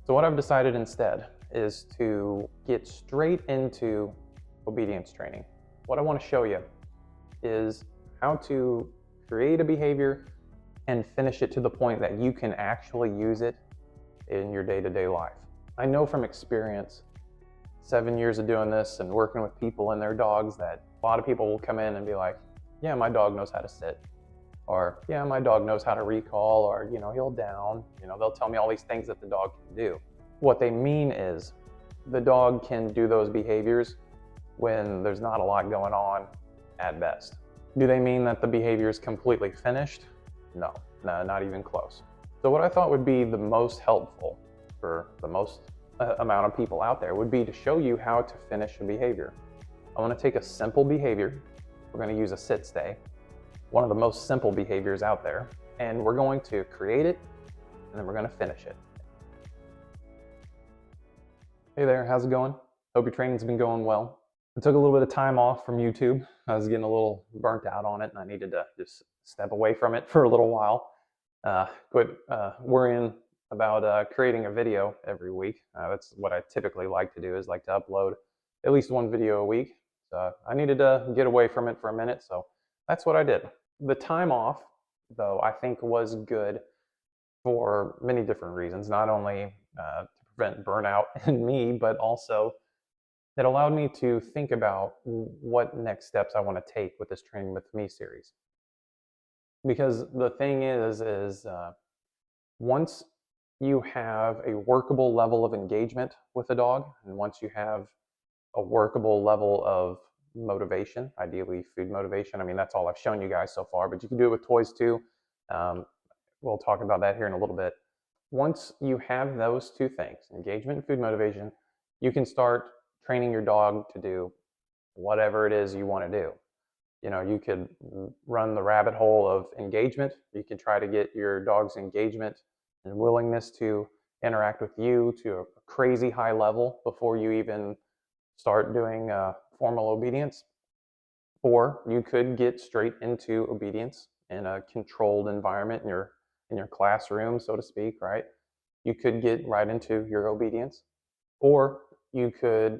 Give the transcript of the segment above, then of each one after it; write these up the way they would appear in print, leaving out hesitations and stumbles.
So what I've decided instead is to get straight into obedience training. What I want to show you is how to create a behavior and finish it to the point that you can actually use it in your day-to-day life. I know from experience, 7 years of doing this and working with people and their dogs, that a lot of people will come in and be like, yeah, my dog knows how to sit, or yeah, my dog knows how to recall, or he'll down. They'll tell me all these things that the dog can do. What they mean is the dog can do those behaviors when there's not a lot going on at best. Do they mean that the behavior is completely finished? No, not even close. So what I thought would be the most helpful for the most amount of people out there would be to show you how to finish a behavior. I want to take a simple behavior. We're going to use a sit stay, one of the most simple behaviors out there, and we're going to create it and then we're going to finish it. Hey there, how's it going? Hope your training's been going well. I took a little bit of time off from YouTube. I was getting a little burnt out on it and I needed to just step away from it for a little while. Quit worrying about creating a video every week. That's what I typically like to do, is like to upload at least one video a week. So I needed to get away from it for a minute, so that's what I did. The time off, though, I think was good for many different reasons, not only to prevent burnout in me, but also it allowed me to think about what next steps I want to take with this Training with Me series. Because the thing is once you have a workable level of engagement with a dog, and once you have a workable level of motivation, ideally food motivation. I mean, that's all I've shown you guys so far, but you can do it with toys too. We'll talk about that here in a little bit. Once you have those two things, engagement and food motivation, you can start training your dog to do whatever it is you want to do. You could run the rabbit hole of engagement. You can try to get your dog's engagement and willingness to interact with you to a crazy high level before you even start doing formal obedience. Or you could get straight into obedience in a controlled environment in your classroom, so to speak, right? You could get right into your obedience. Or you could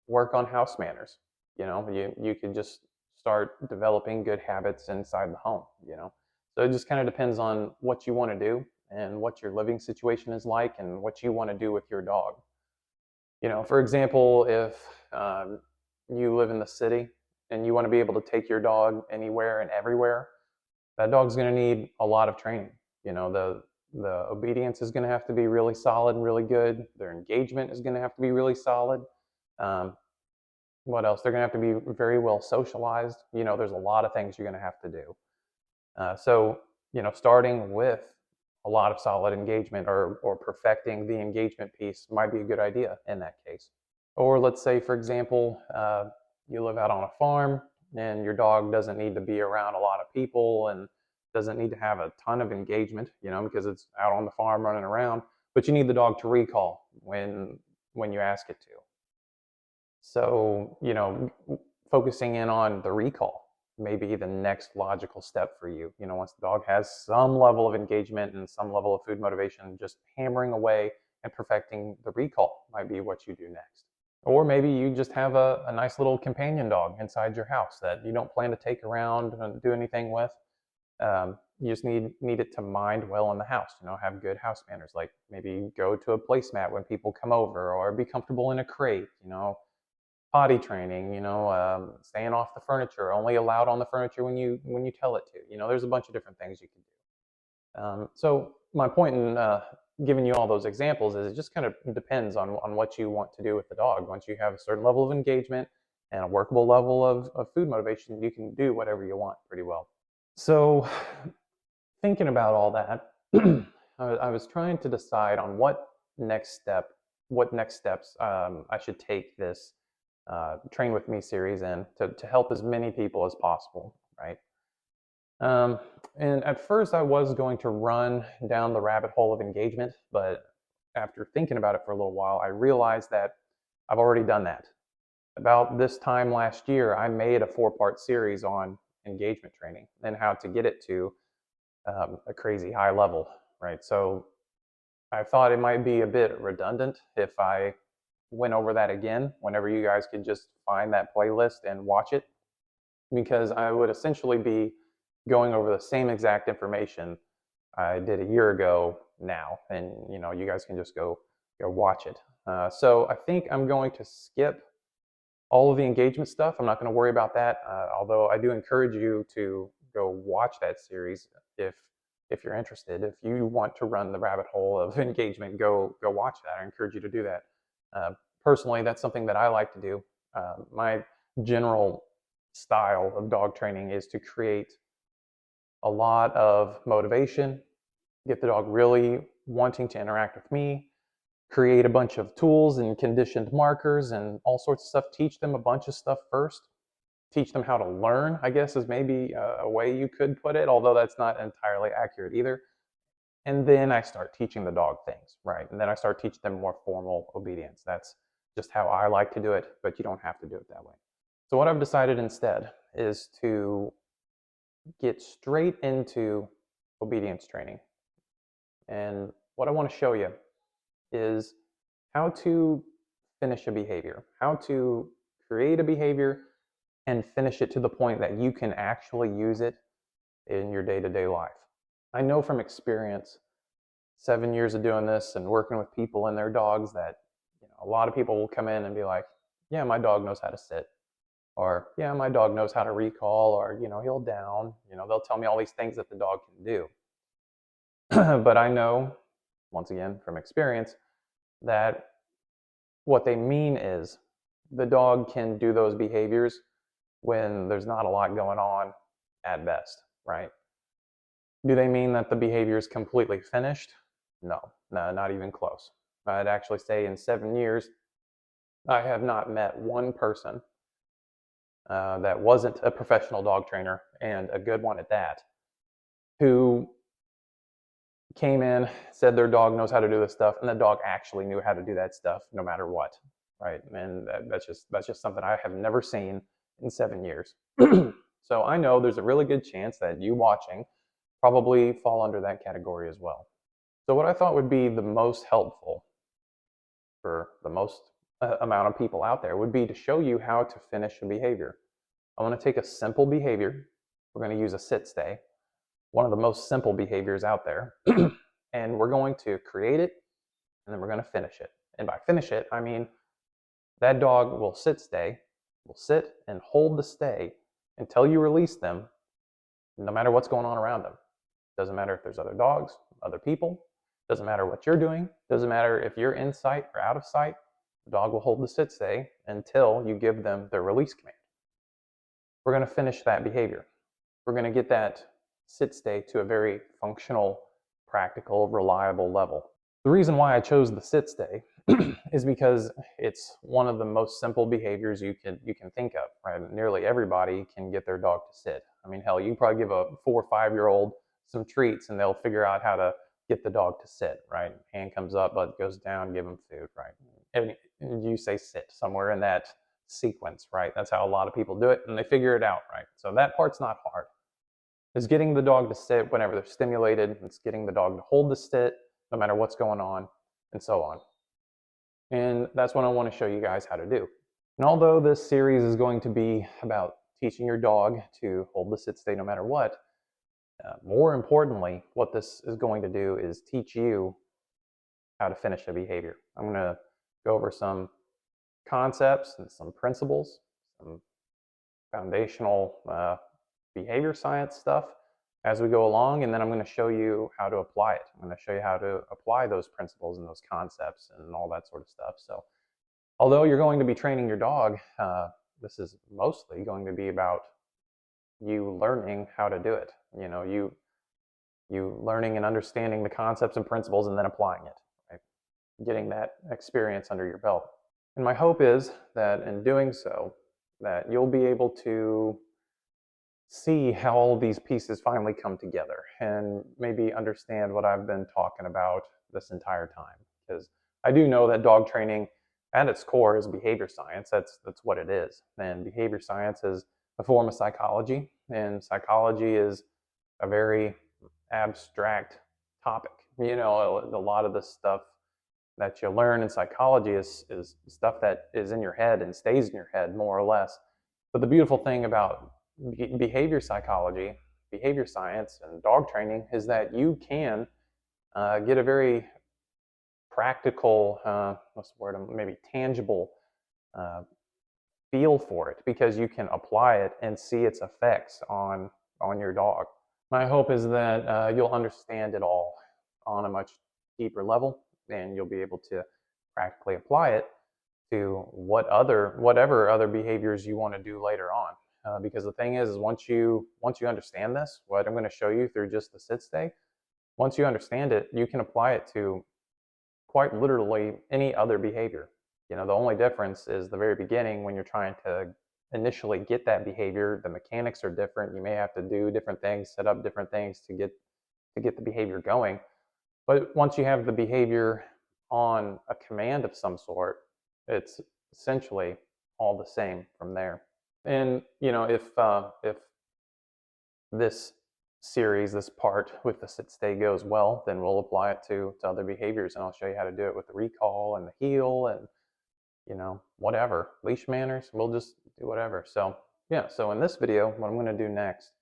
work on house manners. You could just start developing good habits inside the home. So it just kind of depends on what you want to do and what your living situation is like and what you want to do with your dog. For example, if you live in the city and you want to be able to take your dog anywhere and everywhere, that dog's going to need a lot of training. The obedience is going to have to be really solid and really good. Their engagement is going to have to be really solid. What else? They're going to have to be very well socialized. There's a lot of things you're going to have to do. So starting with a lot of solid engagement or perfecting the engagement piece might be a good idea in that case. Or let's say, for example, you live out on a farm and your dog doesn't need to be around a lot of people and doesn't need to have a ton of engagement, because it's out on the farm running around, but you need the dog to recall when you ask it to. So, focusing in on the recall may be the next logical step for you. Once the dog has some level of engagement and some level of food motivation, just hammering away and perfecting the recall might be what you do next. Or maybe you just have a nice little companion dog inside your house that you don't plan to take around and do anything with. You just need it to mind well in the house, have good house manners, like maybe go to a placemat when people come over, or be comfortable in a crate, potty training, staying off the furniture, only allowed on the furniture when you tell it to. There's a bunch of different things you can do. So my point in giving you all those examples is it just kind of depends on what you want to do with the dog. Once you have a certain level of engagement and a workable level of food motivation, you can do whatever you want pretty well. So thinking about all that, I was trying to decide on what next steps I should take this Train With Me series in to help as many people as possible, right? And at first I was going to run down the rabbit hole of engagement, but after thinking about it for a little while, I realized that I've already done that. About this time last year, I made a 4-part series on engagement training and how to get it to a crazy high level, right? So I thought it might be a bit redundant if I went over that again whenever you guys could just find that playlist and watch it, because I would essentially be going over the same exact information I did a year ago now, and you guys can just go watch it. So I think I'm going to skip all of the engagement stuff. I'm not going to worry about that. Although I do encourage you to go watch that series if you're interested. If you want to run the rabbit hole of engagement, go watch that. I encourage you to do that. Uh, Personally, that's something that I like to do. My general style of dog training is to create a lot of motivation, get the dog really wanting to interact with me, create a bunch of tools and conditioned markers and all sorts of stuff, teach them a bunch of stuff first, teach them how to learn, I guess is maybe a way you could put it, although that's not entirely accurate either. And then I start teaching the dog things, right? And then I start teaching them more formal obedience. That's just how I like to do it, but you don't have to do it that way. So what I've decided instead is to get straight into obedience training. And what I want to show you is how to finish a behavior, how to create a behavior and finish it to the point that you can actually use it in your day-to-day life. I know from experience, 7 years of doing this and working with people and their dogs, that a lot of people will come in and be like, yeah, my dog knows how to sit, or yeah, my dog knows how to recall, or he'll down. They'll tell me all these things that the dog can do. But I know, once again from experience, that what they mean is the dog can do those behaviors when there's not a lot going on at best, right? Do they mean that the behavior is completely finished? No, not even close. I'd actually say in 7 years, I have not met one person that wasn't a professional dog trainer, and a good one at that, who came in, said their dog knows how to do this stuff, and the dog actually knew how to do that stuff no matter what, right? And that's just something I have never seen in 7 years. So I know there's a really good chance that you watching probably fall under that category as well. So what I thought would be the most helpful for the most amount of people out there would be to show you how to finish a behavior. I want to take a simple behavior. We're going to use a sit stay, one of the most simple behaviors out there. And we're going to create it, and then we're going to finish it. And by finish it, I mean that dog will sit and hold the stay until you release them, no matter what's going on around them. Doesn't matter if there's other dogs, other people, doesn't matter what you're doing, doesn't matter if you're in sight or out of sight, the dog will hold the sit stay until you give them their release command. We're going to finish that behavior. We're going to get that sit stay to a very functional, practical, reliable level. The reason why I chose the sit stay is because it's one of the most simple behaviors you can think of, right? Nearly everybody can get their dog to sit. I mean, hell, you can probably give a 4 or 5-year-old some treats and they'll figure out how to get the dog to sit, right? Hand comes up, butt goes down, give them food, right? And you say sit somewhere in that sequence, right? That's how a lot of people do it, and they figure it out, right? So that part's not hard. It's getting the dog to sit whenever they're stimulated. It's getting the dog to hold the sit no matter what's going on, and so on. And that's what I want to show you guys how to do. And although this series is going to be about teaching your dog to hold the sit stay no matter what, more importantly, what this is going to do is teach you how to finish a behavior. I'm going to go over some concepts and some principles, some foundational behavior science stuff as we go along, and then I'm going to show you how to apply it. I'm going to show you how to apply those principles and those concepts and all that sort of stuff. So although you're going to be training your dog, this is mostly going to be about you learning how to do it. You learning and understanding the concepts and principles and then applying it, right? Getting that experience under your belt. And my hope is that in doing so, that you'll be able to see how all these pieces finally come together and maybe understand what I've been talking about this entire time. Because I do know that dog training at its core is behavior science. That's what it is. And behavior science is a form of psychology, and psychology is a very abstract topic. You know, a lot of the stuff that you learn in psychology is stuff that is in your head and stays in your head more or less. But the beautiful thing about behavior psychology, behavior science, and dog training is that you can get a very practical, what's the word, maybe tangible uh, feel for it because you can apply it and see its effects on your dog. My hope is that you'll understand it all on a much deeper level, and you'll be able to practically apply it to whatever other behaviors you want to do later on. Because the thing is once you understand this, what I'm going to show you through just the sit stay, once you understand it, you can apply it to quite literally any other behavior. You know, the only difference is the very beginning when you're trying to initially get that behavior, the mechanics are different. You may have to do different things, set up different things to get the behavior going. But once you have the behavior on a command of some sort, it's essentially all the same from there. And you know, if this series, this part with the sit stay goes well, then we'll apply it to other behaviors, and I'll show you how to do it with the recall and the heel and you know whatever leash manners. We'll just do whatever. So yeah. So in this video, what I'm going to do next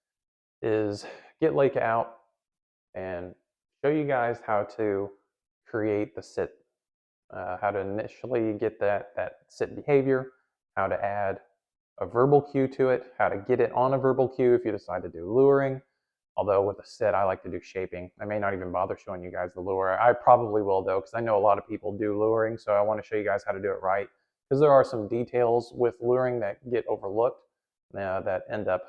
is get Leica out and show you guys how to create the sit, how to initially get that sit behavior, how to add a verbal cue to it, how to get it on a verbal cue if you decide to do luring. Although with a sit, I like to do shaping. I may not even bother showing you guys the lure. I probably will though, because I know a lot of people do luring, so I want to show you guys how to do it right. Because there are some details with luring that get overlooked that end up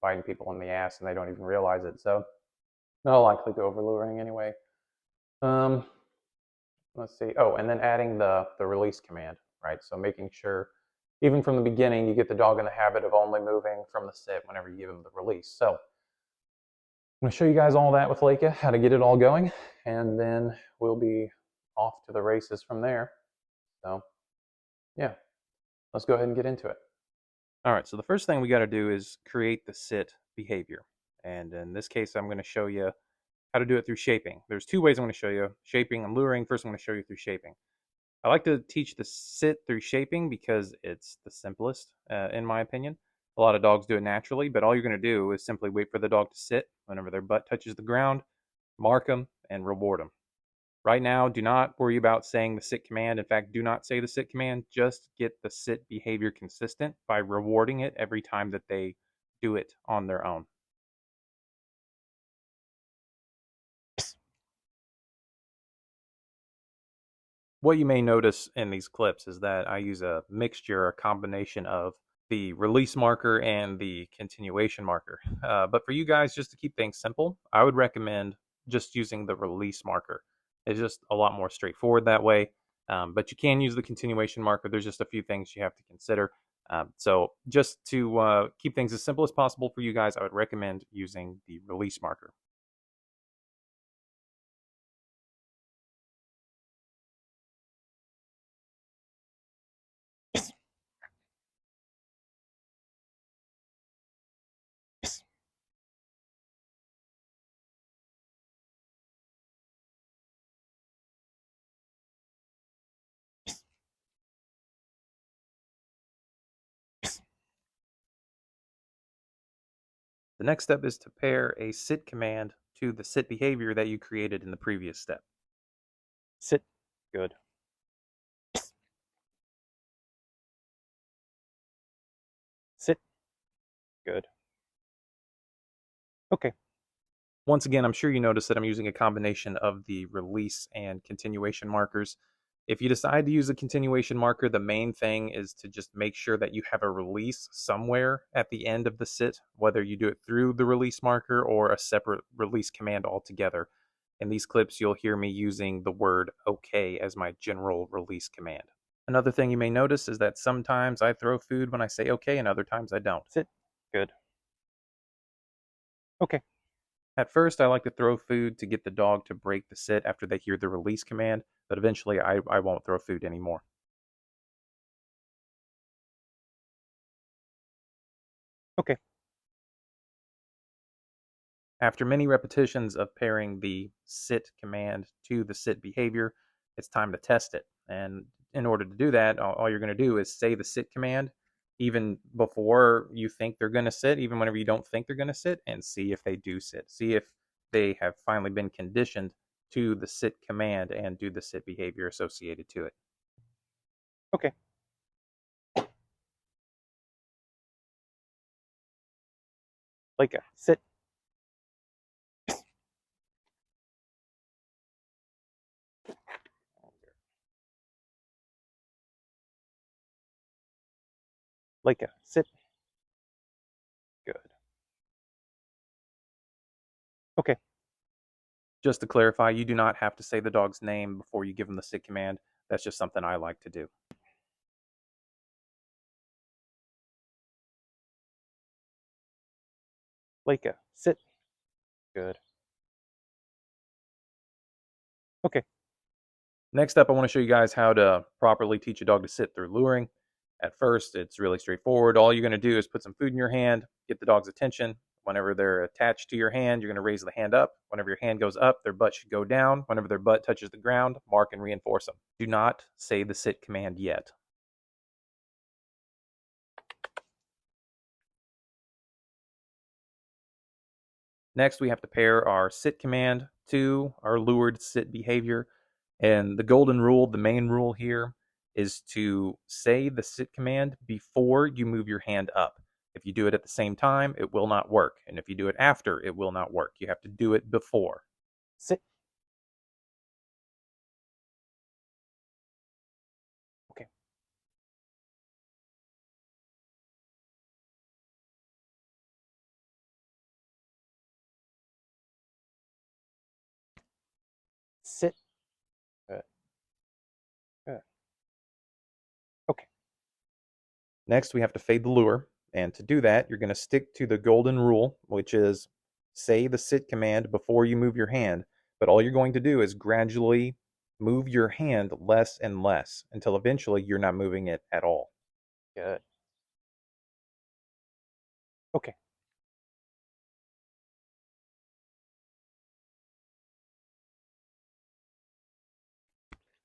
biting people in the ass and they don't even realize it. So I'll likely go over luring anyway. Um, let's see. Oh, and then adding the release command, right? So making sure, even from the beginning, you get the dog in the habit of only moving from the sit whenever you give them the release. So I'm going to show you guys all that with Leica, how to get it all going, and then we'll be off to the races from there. So yeah, let's go ahead and get into it. All right, so the first thing we got to do is create the sit behavior. And in this case, I'm going to show you how to do it through shaping. There's two ways I'm going to show you, shaping and luring. First, I'm going to show you through shaping. I like to teach the sit through shaping because it's the simplest, in my opinion. A lot of dogs do it naturally, but all you're going to do is simply wait for the dog to sit whenever their butt touches the ground, mark them, and reward them. Right now, do not worry about saying the sit command. In fact, do not say the sit command. Just get the sit behavior consistent by rewarding it every time that they do it on their own. What you may notice in these clips is that I use a mixture, a combination of the release marker and the continuation marker. But for you guys, just to keep things simple, I would recommend just using the release marker. It's just a lot more straightforward that way. But you can use the continuation marker. There's just a few things you have to consider. So just to keep things as simple as possible for you guys, I would recommend using the release marker. The next step is to pair a sit command to the sit behavior that you created in the previous step. Sit. Good. Sit. Good. Okay. Once again, I'm sure you noticed that I'm using a combination of the release and continuation markers. If you decide to use a continuation marker, the main thing is to just make sure that you have a release somewhere at the end of the sit, whether you do it through the release marker or a separate release command altogether. In these clips, you'll hear me using the word OK as my general release command. Another thing you may notice is that sometimes I throw food when I say OK and other times I don't. Sit. Good. Okay. At first, I like to throw food to get the dog to break the sit after they hear the release command, but eventually I won't throw food anymore. Okay. After many repetitions of pairing the sit command to the sit behavior, it's time to test it. And in order to do that, all you're going to do is say the sit command even before you think they're going to sit, even whenever you don't think they're going to sit, and see if they do sit. See if they have finally been conditioned to the sit command and do the sit behavior associated to it. Okay. Leica, sit. Leica, sit. Good. Okay. Just to clarify, you do not have to say the dog's name before you give them the sit command. That's just something I like to do. Leica, sit. Good. Okay. Next up, I want to show you guys how to properly teach a dog to sit through luring. At first, it's really straightforward. All you're going to do is put some food in your hand, get the dog's attention. Whenever they're attached to your hand, you're going to raise the hand up. Whenever your hand goes up, their butt should go down. Whenever their butt touches the ground, mark and reinforce them. Do not say the sit command yet. Next, we have to pair our sit command to our lured sit behavior. And the golden rule, the main rule here, is to say the sit command before you move your hand up. If you do it at the same time, it will not work. And if you do it after, it will not work. You have to do it before. Sit. Okay. Sit. Good. Good. Okay. Next, we have to fade the lure. And to do that, you're going to stick to the golden rule, which is say the sit command before you move your hand. But all you're going to do is gradually move your hand less and less until eventually you're not moving it at all. Good. Okay.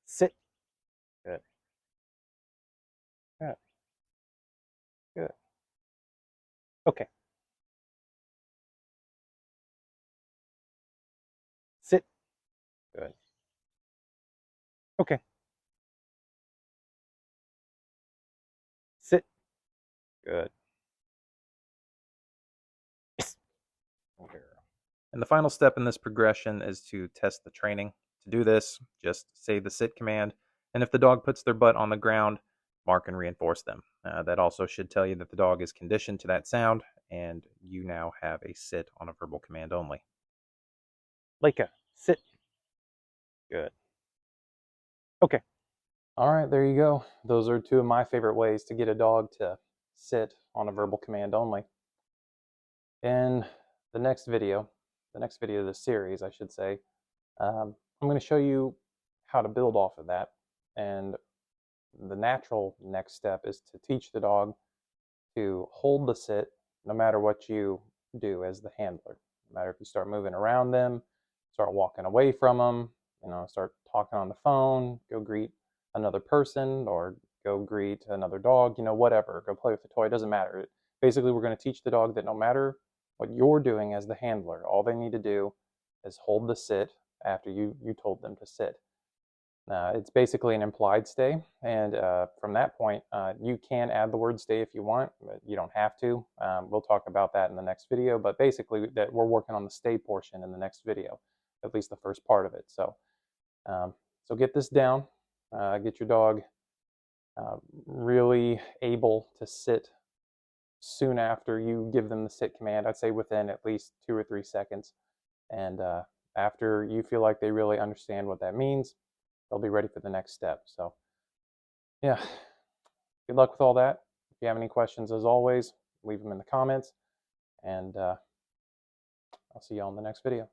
Sit. Good. Good. Good. Okay. Sit. Good. Okay. Sit. Good. Yes. And the final step in this progression is to test the training. To do this, just say the sit command, and if the dog puts their butt on the ground, mark and reinforce them. That also should tell you that the dog is conditioned to that sound, and you now have a sit on a verbal command only. Leica, sit. Good. Okay. All right, there you go. Those are two of my favorite ways to get a dog to sit on a verbal command only. In the next video of this series, I should say, I'm going to show you how to build off of that. And the natural next step is to teach the dog to hold the sit no matter what you do as the handler. No matter if you start moving around them, start walking away from them, start talking on the phone, go greet another person or go greet another dog, whatever, go play with the toy, it doesn't matter. Basically, we're going to teach the dog that no matter what you're doing as the handler, all they need to do is hold the sit after you told them to sit. It's basically an implied stay, and from that point, you can add the word stay if you want, but you don't have to. We'll talk about that in the next video, but basically that we're working on the stay portion in the next video, at least the first part of it. So, so get this down, get your dog really able to sit soon after you give them the sit command. I'd say within at least 2 or 3 seconds, and after you feel like they really understand what that means, they'll be ready for the next step. So yeah, good luck with all that. If you have any questions, as always, leave them in the comments, and I'll see you all in the next video.